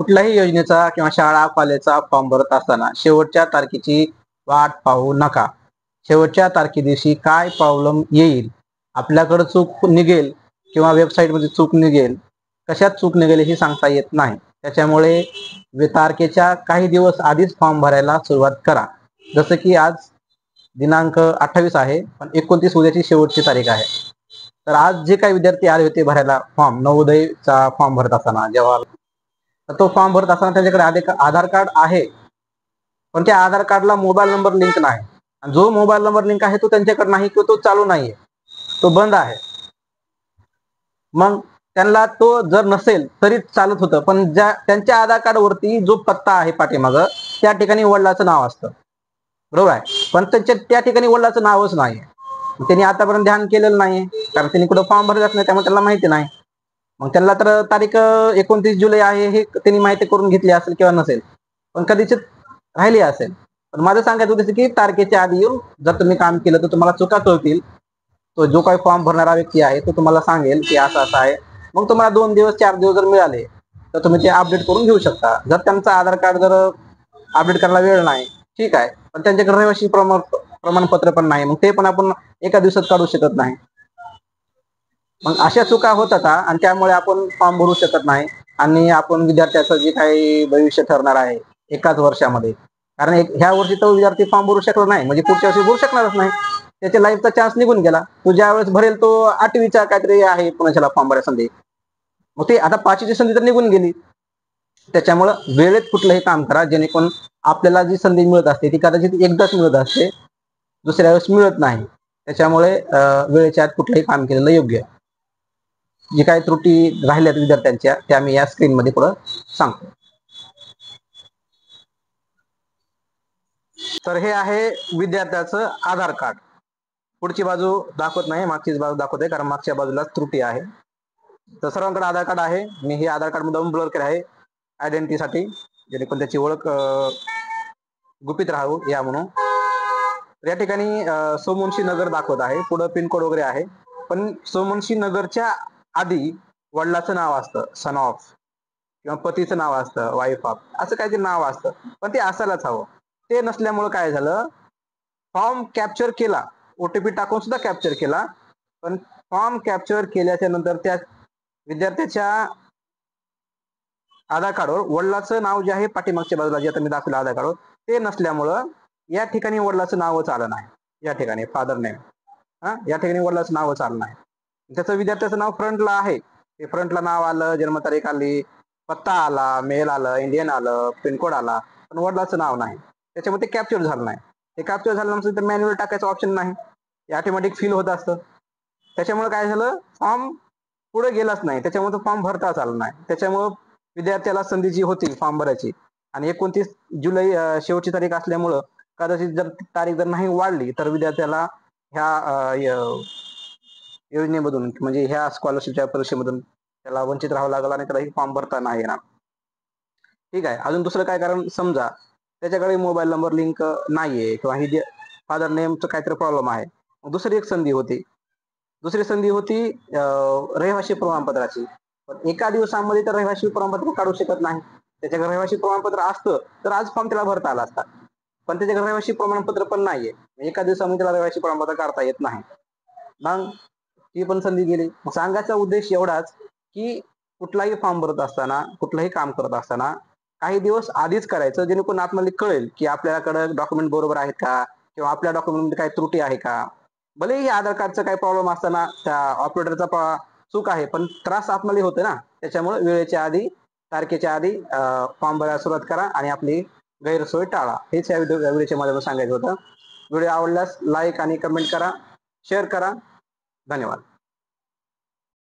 कुठल्याही योजनेचा किंवा शाळा कॉलेजचा फॉर्म भरत असताना शेवटच्या तारखेची वाट पाहू नका. शेवटच्या तारखे दिवशी काय प्रॉब्लेम येईल, आपल्याकडे चूक निघेल किंवा वेबसाईटमध्ये चूक निघेल, कशात चूक निघेल हे सांगता येत नाही. त्याच्यामुळे तारखेच्या काही दिवस आधीच फॉर्म भरायला सुरुवात करा. जसं की आज दिनांक 28 आहे, पण 29 उद्याची शेवटची तारीख आहे. तर आज जे काही विद्यार्थी आले होते भरायला फॉर्म, नवोदयचा फॉर्म भरत असताना जेव्हा तो फॉर्म भरत असताना त्यांच्याकडे आधार कार्ड आहे, पण त्या आधार कार्डला मोबाईल नंबर लिंक नाही. आणि जो मोबाईल नंबर लिंक आहे तो त्यांच्याकडे नाही किंवा तो चालू नाहीये, तो बंद आहे. मग त्यांना तो जर नसेल तरी चालत होतं, पण त्यांच्या आधार कार्ड वरती जो पत्ता आहे पाठीमागं त्या ठिकाणी वडिलाचं नाव असतं, बरोबर आहे. पण त्या ठिकाणी वडिलाचं नावच नाही. त्यांनी आतापर्यंत ध्यान केलेलं नाही, कारण त्यांनी कुठं फॉर्म भरलाच नाही, त्यामुळे त्यांना माहिती नाही. मग त्यांना तर तारीख 29 जुलै आहे हे त्यांनी माहिती करून घेतली असेल किंवा नसेल, पण कदाचित राहिली असेल. पण माझं सांगायचं उद्देश की तारखेच्या आधी येऊन जर तुम्ही काम केलं तर तुम्हाला चुका कळतील. तो जो काही फॉर्म भरणारा व्यक्ती आहे तो तुम्हाला सांगेल की असं असं आहे. मग तुम्हाला 2 दिवस 4 दिवस जर मिळाले तर तुम्ही ते अपडेट करून घेऊ शकता. जर त्यांचा आधार कार्ड जर अपडेट करायला वेळ नाही, ठीक आहे, पण त्यांच्याकडे रहिवासी प्रमाणपत्र पण नाही, मग ते पण आपण एका दिवसात काढू शकत नाही. मग अशा चुका होतात आणि त्यामुळे आपण फॉर्म भरू शकत नाही आणि आपण विद्यार्थ्याचं जे काही भविष्य ठरणार आहे एकाच वर्षामध्ये, कारण ह्या वर्षी तो विद्यार्थी फॉर्म भरू शकला नाही म्हणजे पुढच्या वर्षी भरू शकणारच नाही. त्याच्या लाईफचा चान्स निघून गेला. तो ज्या वेळेस भरेल तो 8वीचा काहीतरी आहे पुण्याच्याला फॉर्म भरायला संधी, मग ते आता 5वीची संधी तर निघून गेली. त्याच्यामुळं वेळेत कुठलंही काम करा, जेणेकरून आपल्याला जी संधी मिळत असते ती कदाचित एकदाच मिळत असते, दुसऱ्या वेळेस मिळत नाही. त्याच्यामुळे वेळेच्या आत कुठलंही काम केलेलं योग्य. जे काही त्रुटी राहिल्यात विद्यार्थ्यांच्या त्या मी या स्क्रीनमध्ये पुढं सांगतो. तर हे आहे विद्यार्थ्याचं आधार कार्ड. पुढची बाजू दाखवत नाही, मागचीच बाजू दाखवते, कारण मागच्या बाजूला त्रुटी आहे. तर सर्वांकडे आधार कार्ड आहे. मी हे आधार कार्ड मुद्दाम ब्लर केलं आहे आयडेंटिटीसाठी, जेणेकरून त्याची ओळख गुपित राहू या म्हणून. या ठिकाणी सोमवंशी नगर दाखवत आहे, पुढे पिनकोड वगैरे आहे, पण सोमवंशी नगरच्या आधी वडिलाचं नाव असतं, सन ऑफ, किंवा पतीचं नाव असतं, वाईफ ऑफ, असं काहीतरी नाव असतं, पण ते असायलाच हवं. ते नसल्यामुळे काय झालं, फॉर्म कॅप्चर केला, ओटीपी टाकून सुद्धा कॅप्चर केला, पण फॉर्म कॅप्चर केल्याच्या नंतर त्या विद्यार्थ्याच्या आधार कार्डवर वडिलाचं नाव जे आहे पाठीमागच्या बाजूला जे आता मी दाखवलं आधार कार्डवर, ते नसल्यामुळं या ठिकाणी वडिलाचं नावच आलं नाही. या ठिकाणी फादर नेम, या ठिकाणी वडिलाचं नावच आलं नाही. त्याचं विद्यार्थ्याचं नाव फ्रंटला आहे, ते फ्रंटला नाव आलं, जन्मतारीख आली, पत्ता आला, मेल आलं, इंडियन आलं, पिनकोड आला, पण वडिलाचं नाव नाही. त्याच्यामध्ये ते कॅप्चर झालं नाही. ते कॅप्चर झालं नसेल तर मॅन्युअल टाकायचं ऑप्शन नाही, ऑटोमॅटिक फिल होत असतं. त्याच्यामुळे काय झालं, फॉर्म पुढे गेलाच नाही, त्याच्यामुळे तो फॉर्म भरताच आला नाही. त्याच्यामुळं विद्यार्थ्याला संधी जी होती फॉर्म भरायची, आणि 29 जुलै शेवटची तारीख असल्यामुळं कदाचित जर तारीख जर नाही वाढली तर विद्यार्थ्याला ह्या योजनेमधून म्हणजे ह्या स्कॉलरशिपच्या परीक्षेमधून त्याला वंचित राहावं लागलं आणि त्याला फॉर्म भरता नाही येणार. ठीक आहे. अजून दुसरं काय, कारण समजा त्याच्याकडे मोबाईल नंबर लिंक नाहीये किंवा ही फादर नेमचं काहीतरी प्रॉब्लेम आहे, दुसरी एक संधी होती. दुसरी संधी होती रहिवासी प्रमाणपत्राची. पण एका दिवसामध्ये तर रहिवासी प्रमाणपत्र काढू शकत नाही. त्याच्याकडे रहिवासी प्रमाणपत्र असतं तर आज फॉर्म त्याला भरता आला असता, पण त्याच्याकडे रहिवासी प्रमाणपत्र पण नाहीये. एका दिवसामध्ये त्याला रहिवासी प्रमाणपत्र काढता येत नाही. मग ती पण संधी गेली. सांगायचा उद्देश एवढाच की कुठलाही फॉर्म भरत असताना, कुठलंही काम करत असताना काही दिवस आधीच करायचं, जेणेकरून आपल्याला कळेल की आपल्याकडे डॉक्युमेंट बरोबर आहेत का, किंवा आपल्या डॉक्युमेंटमध्ये काही त्रुटी आहे का. भलेही आधार कार्डचा काही प्रॉब्लेम असताना त्या ऑपरेटरचा चूक आहे, पण त्रास आपल्याला होते ना. त्याच्यामुळे वेळेच्या आधी, तारखेच्या आधी फॉर्म भरायला सुरुवात करा आणि आपली गैरसोय टाळा. हेच या व्हिडिओच्या माध्यमातून सांगायचं होतं. व्हिडिओ आवडल्यास लाईक आणि कमेंट करा, शेअर करा. धन्यवाद.